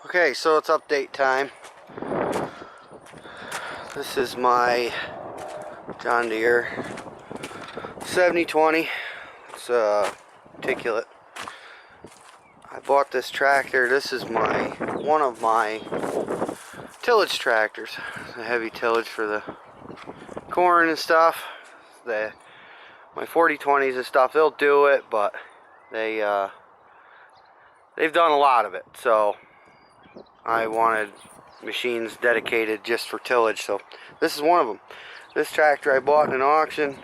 Okay, so it's update time. This is my John Deere 7020. It's articulate. I bought this tractor. This is one of my tillage tractors. The heavy tillage for the corn and stuff. My 4020s and stuff, they'll do it, but they've done a lot of it. So I wanted machines dedicated just for tillage, so this is one of them. This tractor I bought in an auction,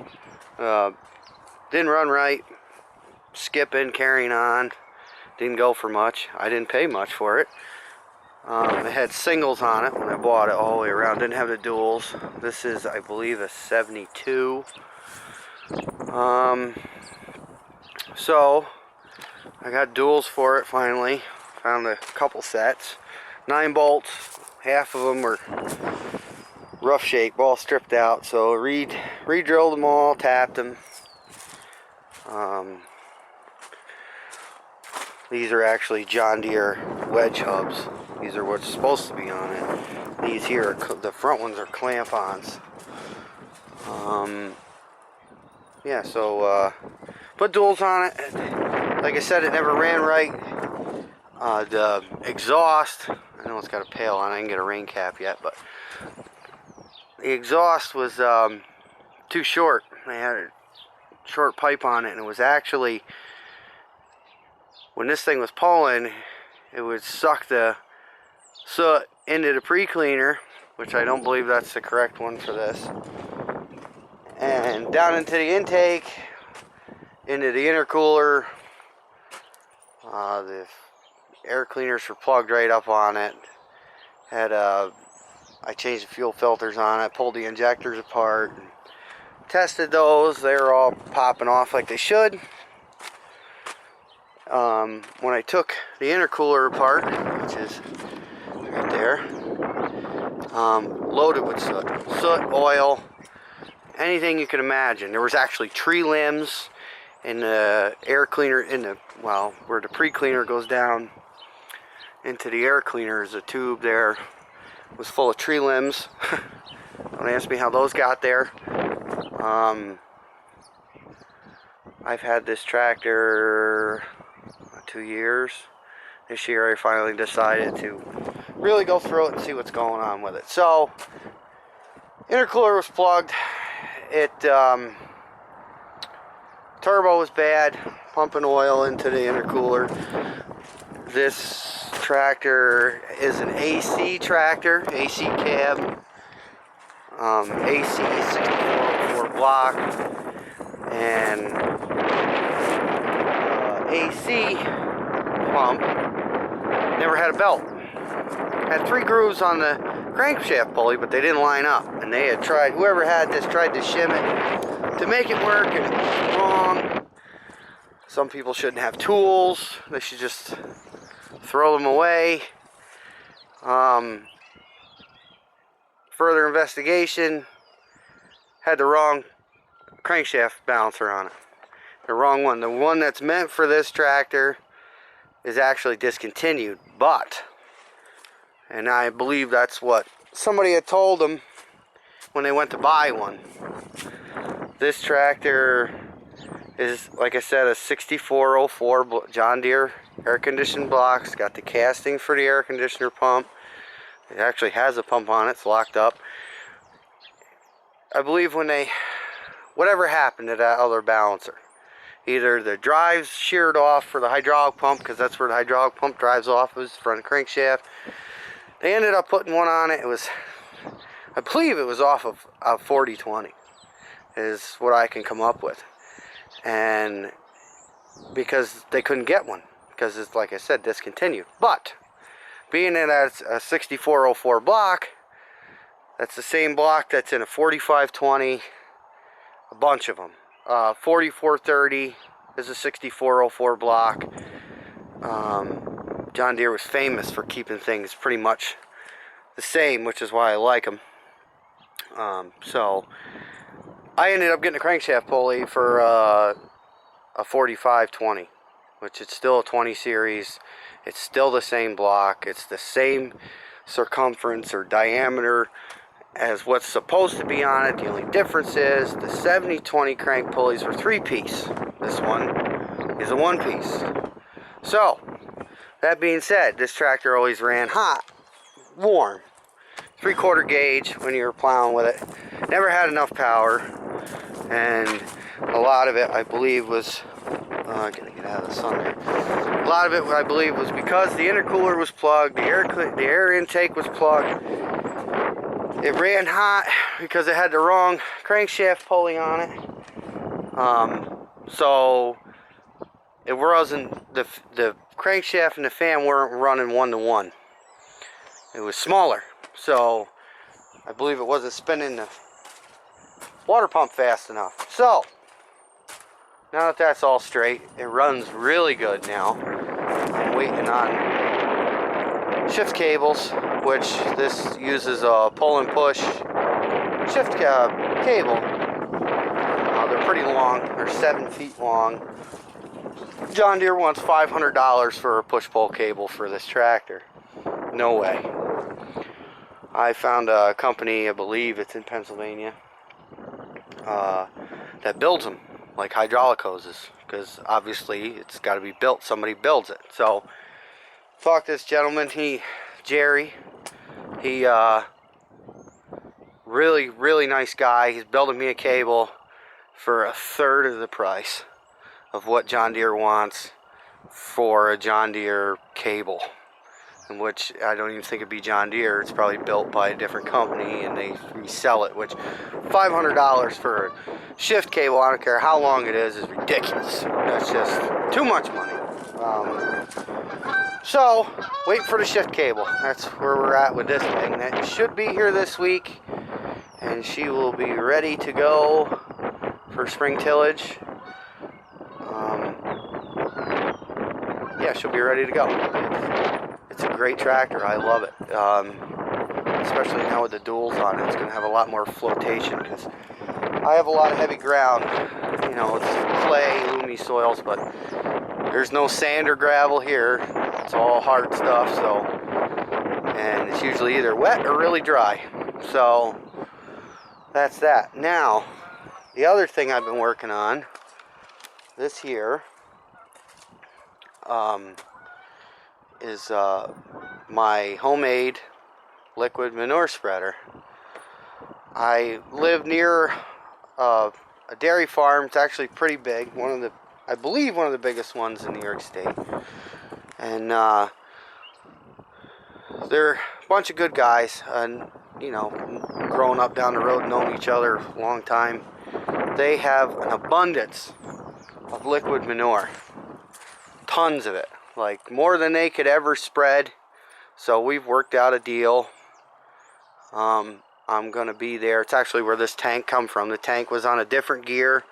didn't run right, skipping, carrying on, didn't go for much. I didn't pay much for it. It had singles on it when I bought it all the way around, didn't have the duals. This is, I believe, a 72. So I got duals for it finally. Found a couple sets. 9 bolts, half of them were rough shape, all stripped out, so re-drilled them all, tapped them. These are actually John Deere wedge hubs. These are what's supposed to be on it. These here, the front ones are clamp-ons. Yeah, so put duals on it. Like I said, it never ran right. The exhaust, I know it's got a pail on it, I didn't get a rain cap yet, but the exhaust was too short. They had a short pipe on it, and it was actually, when this thing was pulling, it would suck the soot into the pre-cleaner, which I don't believe that's the correct one for this, and down into the intake, into the intercooler. The air cleaners were plugged right up on it. I changed the fuel filters on it, pulled the injectors apart, and tested those. They were all popping off like they should. When I took the intercooler apart, which is right there, loaded with soot, oil, anything you can imagine. There was actually tree limbs in the air cleaner, where the pre-cleaner goes down into the air cleaner. Is a tube there, was full of tree limbs. Don't ask me how those got there. I've had this tractor 2 years. This year I finally decided to really go through it and see what's going on with it. So intercooler was plugged. Turbo was bad, pumping oil into the intercooler. This tractor is an AC tractor, AC cab, AC 6404 block, and AC pump never had a belt. Had 3 grooves on the crankshaft pulley, but they didn't line up. And they had tried, whoever had this tried to shim it to make it work, and it was wrong. Some people shouldn't have tools. They should just throw them away. Further investigation, had the wrong crankshaft balancer on it. The wrong one. The one that's meant for this tractor is actually discontinued, and I believe that's what somebody had told them when they went to buy one. This tractor is, like I said, a 6404 John Deere air conditioned block. It's got the casting for the air conditioner pump. It actually has a pump on it. It's locked up. I believe whatever happened to that other balancer, either the drives sheared off for the hydraulic pump, because that's where the hydraulic pump drives off, is the front crankshaft. They ended up putting one on it. I believe it was off of a 4020, is what I can come up with. And because they couldn't get one, because it's, like I said, discontinued. But being in a 6404 block, that's the same block that's in a 4520, a bunch of them. 4430 is a 6404 block. John Deere was famous for keeping things pretty much the same, which is why I like them. So I ended up getting a crankshaft pulley for a 4520, which is still a 20 series. It's still the same block. It's the same circumference or diameter as what's supposed to be on it. The only difference is the 70-20 crank pulleys are 3-piece. This one is a 1-piece. So, that being said, this tractor always ran hot, warm, 3/4 gauge when you were plowing with it. Never had enough power, and a lot of it, I believe, was gonna get out of the sun there. A lot of it, I believe, was because the intercooler was plugged, the air intake was plugged. It ran hot because it had the wrong crankshaft pulley on it. So it wasn't, the crankshaft and the fan weren't running 1-to-1. It was smaller, so I believe it wasn't spinning the water pump fast enough. So now that that's all straight, it runs really good now. I'm waiting on shift cables, which this uses a pull and push shift cable. They're pretty long. They're 7 feet long. John Deere wants $500 for a push-pull cable for this tractor. No way. I found a company, I believe it's in Pennsylvania, that builds them, like hydraulic hoses, because obviously it's got to be built. Somebody builds it. So, talk to this gentleman, Jerry. He, really nice guy. He's building me a cable for 1/3 of the price of what John Deere wants for a John Deere cable, in which I don't even think it'd be John Deere. It's probably built by a different company and they resell it, which $500 for a shift cable, I don't care how long it is ridiculous. That's just too much money. So, wait for the shift cable. That's where we're at with this thing. That should be here this week, and she will be ready to go for spring tillage. Yeah, she'll be ready to go. It's a great tractor. I love it. Especially now with the duals on it. It's going to have a lot more flotation because I have a lot of heavy ground. You know, it's clay, loomy soils, but there's no sand or gravel here. It's all hard stuff, so, and it's usually either wet or really dry. So that's that. Now, the other thing I've been working on, this here, is my homemade liquid manure spreader. I live near a dairy farm. It's actually pretty big. I believe one of the biggest ones in New York State. And they're a bunch of good guys, and you know, growing up down the road, knowing each other a long time. They have an abundance of liquid manure. Tons of it. Like more than they could ever spread. So we've worked out a deal. I'm gonna be there. It's actually where this tank come from. The tank was on a different gear,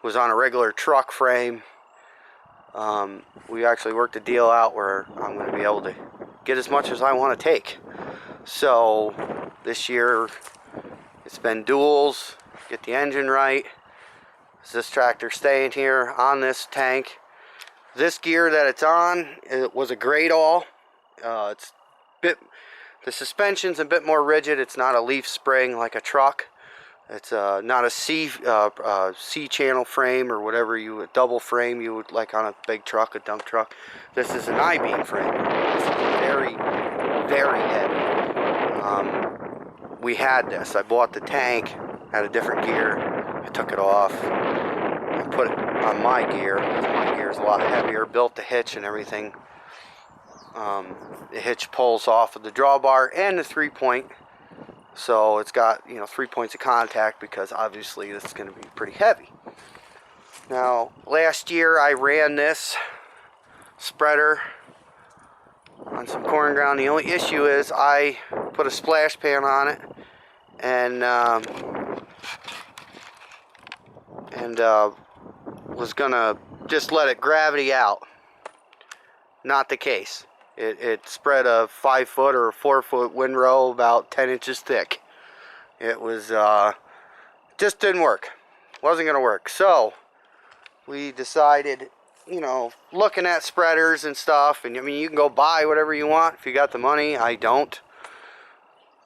was on a regular truck frame. We actually worked a deal out where I'm gonna be able to get as much as I want to take. So this year it's been duals, get the engine right. Is this tractor staying here on this tank? This gear that it's on, it was a Great All. The suspension's a bit more rigid. It's not a leaf spring like a truck. It's not a C channel frame or whatever a double frame you would like on a big truck, a dump truck. This is an I-beam frame. This is very, very heavy. We had this. I bought the tank, had a different gear. I took it off. I put it on my gear. My gear is a lot heavier. Built the hitch and everything. The hitch pulls off of the drawbar and the 3-point. So it's got, 3 points of contact because obviously this is going to be pretty heavy. Now, last year I ran this spreader on some corn ground. The only issue is I put a splash pan on it and was gonna just let it gravity out. Not the case. It spread a 5-foot or a 4-foot windrow about 10 inches thick. It was just didn't work. Wasn't gonna work. So we decided you know, looking at spreaders and stuff. And I mean, you can go buy whatever you want if you got the money. I don't.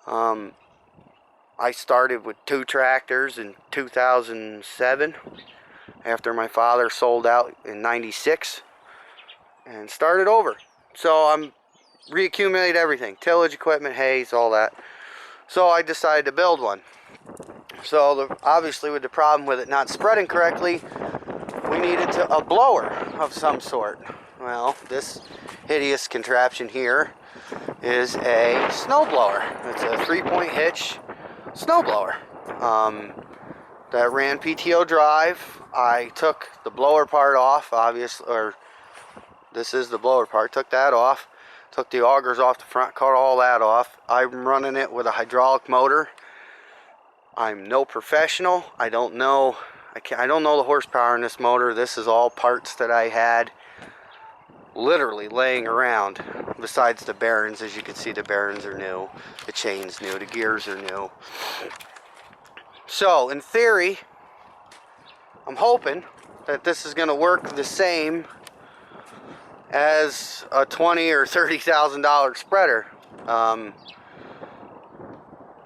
I started with 2 tractors in 2007 after my father sold out in 96 and started over. So I'm reaccumulate everything, tillage equipment, hays, all that. So I decided to build one. So obviously with the problem with it not spreading correctly, we needed a blower of some sort. Well, this hideous contraption here is a snow blower. It's a 3-point hitch snow blower that ran PTO drive. I took the blower part off, obviously, or this is the blower part. Took that off, took the augers off the front, cut all that off. I'm running it with a hydraulic motor. I'm no professional. I don't know the horsepower in this motor. This is all parts that I had literally laying around, besides the bearings. As you can see, the bearings are new, the chain's new, the gears are new. So in theory, I'm hoping that this is going to work the same as a $20,000 or $30,000 spreader.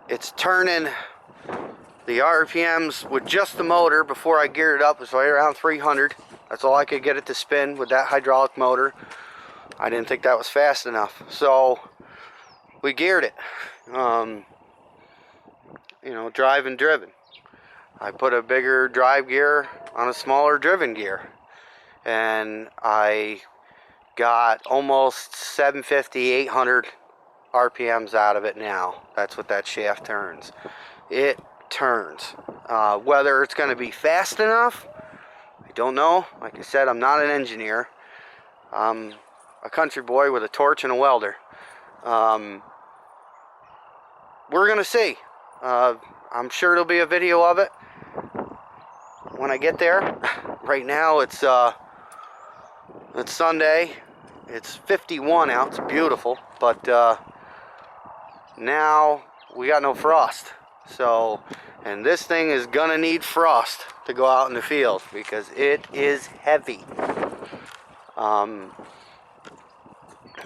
It's turning the RPMs with just the motor. Before I geared it up, was right around 300. That's all I could get it to spin with that hydraulic motor. I didn't think that was fast enough, so we geared it. You know, drive and driven. I put a bigger drive gear on a smaller driven gear, and I got almost 750, 800 RPMs out of it now. That's what that shaft turns. It turns. Whether it's going to be fast enough, I don't know. Like I said, I'm not an engineer. I'm a country boy with a torch and a welder. We're going to see. I'm sure there'll be a video of it when I get there. Right now it's Sunday. It's 51 out. It's beautiful. But now we got no frost. So, and this thing is gonna need frost to go out in the field because it is heavy.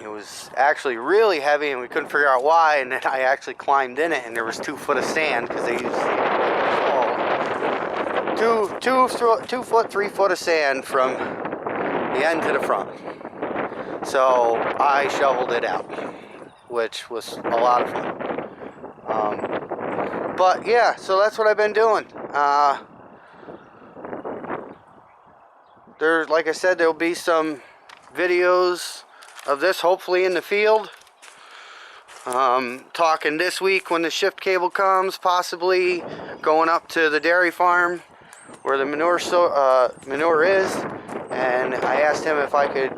It was actually really heavy and we couldn't figure out why, and then I actually climbed in it and there was 2 foot of sand because they used 2 foot, 3 foot of sand from the end to the front. So I shoveled it out, which was a lot of fun. But yeah, so that's what I've been doing. There's, like I said, there'll be some videos of this hopefully in the field. Talking this week when the shift cable comes, possibly going up to the dairy farm where the manure is, and I asked him if I could,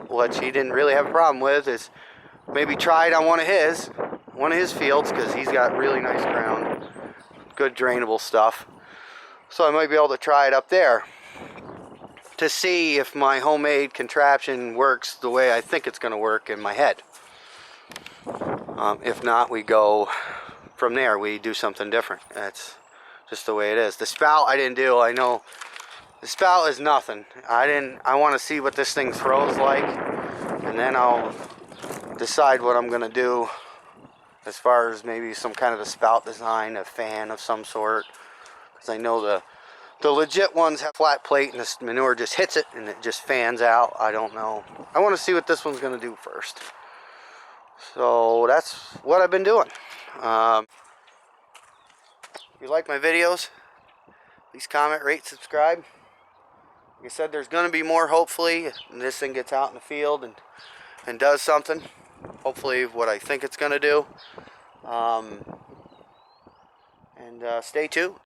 which he didn't really have a problem with, is maybe try it on one of his fields, because he's got really nice ground, good drainable stuff. So I might be able to try it up there to see if my homemade contraption works the way I think it's going to work in my head. If not, we go from there. We do something different. That's just the way it is. The spout I didn't do. I know the spout is nothing. I want to see what this thing throws like, and then I'll decide what I'm going to do as far as maybe some kind of a spout design, a fan of some sort, because I know the legit ones have flat plate and the manure just hits it and it just fans out. I don't know. I want to see what this one's going to do first. So that's what I've been doing. If you like my videos, please comment, rate, subscribe. Like I said, there's going to be more hopefully, and this thing gets out in the field and does something. Hopefully what I think it's going to do. And stay tuned.